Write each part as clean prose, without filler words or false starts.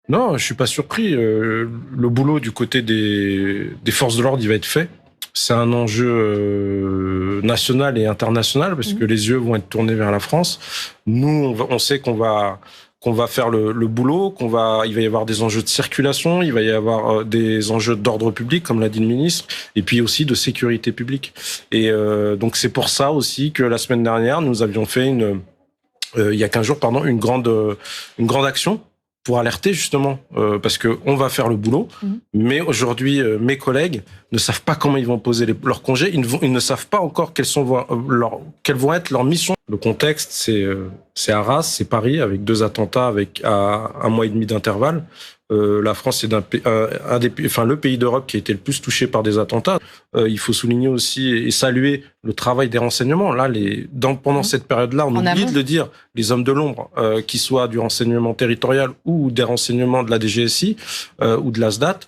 Non, je suis pas surpris. Le boulot du côté des forces de l'ordre, il va être fait. C'est un enjeu national et international parce que les yeux vont être tournés vers la France. Nous, on sait qu'on va faire le boulot, il va y avoir des enjeux de circulation, il va y avoir des enjeux d'ordre public, comme l'a dit le ministre, et puis aussi de sécurité publique. Et donc c'est pour ça aussi que la semaine dernière, nous avions fait il y a 15 jours, pardon, une grande action pour alerter justement, parce que on va faire le boulot, mais aujourd'hui, mes collègues ne savent pas comment ils vont poser leurs congés, ils ne savent pas encore quelles vont être leurs missions. Le contexte, c'est Arras, c'est Paris, avec 2 attentats à 1 mois et demi d'intervalle. La France est le pays d'Europe qui a été le plus touché par des attentats. Il faut souligner aussi et saluer le travail des renseignements. Là, pendant cette période-là, on oublie de le dire, les hommes de l'ombre, qu'ils soient du renseignement territorial ou des renseignements de la DGSI ou de la SDAT,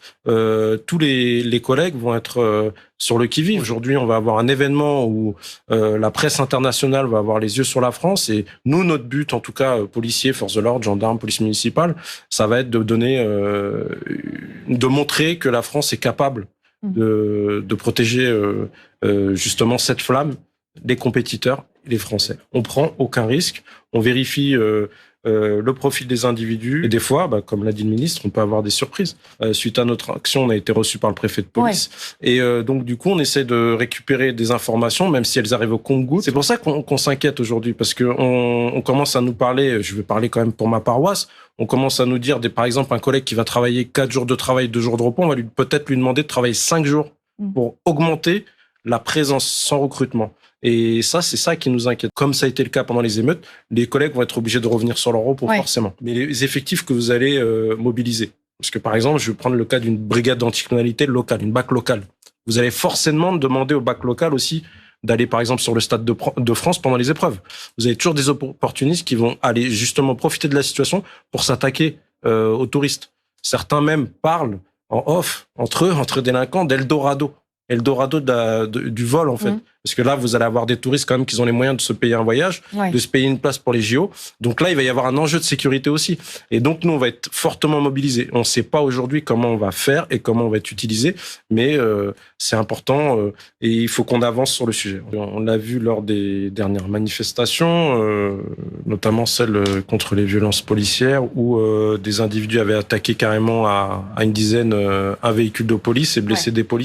tous les collègues vont être sur le qui-vive. Aujourd'hui, on va avoir un événement où la presse internationale va avoir les yeux sur la France et nous, notre but, en tout cas, policiers, forces de l'ordre, gendarmes, police municipale, ça va être de montrer que la France est capable de protéger justement cette flamme, les compétiteurs et les Français. On prend aucun risque, on vérifie le profil des individus. Et des fois, comme l'a dit le ministre, on peut avoir des surprises. Suite à notre action, on a été reçu par le préfet de police. Ouais. Et donc, du coup, on essaie de récupérer des informations, même si elles arrivent au compte-gouttes. C'est pour ça qu'on s'inquiète aujourd'hui, parce que on commence à nous parler, je vais parler quand même pour ma paroisse, on commence à nous dire, par exemple, un collègue qui va travailler 4 jours de travail, 2 jours de repos, on va peut-être lui demander de travailler 5 jours pour augmenter la présence sans recrutement. Et ça, c'est ça qui nous inquiète. Comme ça a été le cas pendant les émeutes, les collègues vont être obligés de revenir sur leur repos, forcément. Mais les effectifs que vous allez mobiliser. Parce que, par exemple, je vais prendre le cas d'une brigade d'anticriminalité locale, une BAC locale. Vous allez forcément demander au BAC local aussi d'aller, par exemple, sur le Stade de France pendant les épreuves. Vous avez toujours des opportunistes qui vont aller justement profiter de la situation pour s'attaquer aux touristes. Certains même parlent en off, entre délinquants, d'Eldorado du vol, en fait. Parce que là, vous allez avoir des touristes quand même qui ont les moyens de se payer un voyage, de se payer une place pour les JO. Donc là, il va y avoir un enjeu de sécurité aussi. Et donc, nous, on va être fortement mobilisés. On ne sait pas aujourd'hui comment on va faire et comment on va être utilisé, mais c'est important et il faut qu'on avance sur le sujet. On l'a vu lors des dernières manifestations, notamment celle contre les violences policières, où des individus avaient attaqué carrément à une dizaine un véhicule de police et blessé des policiers.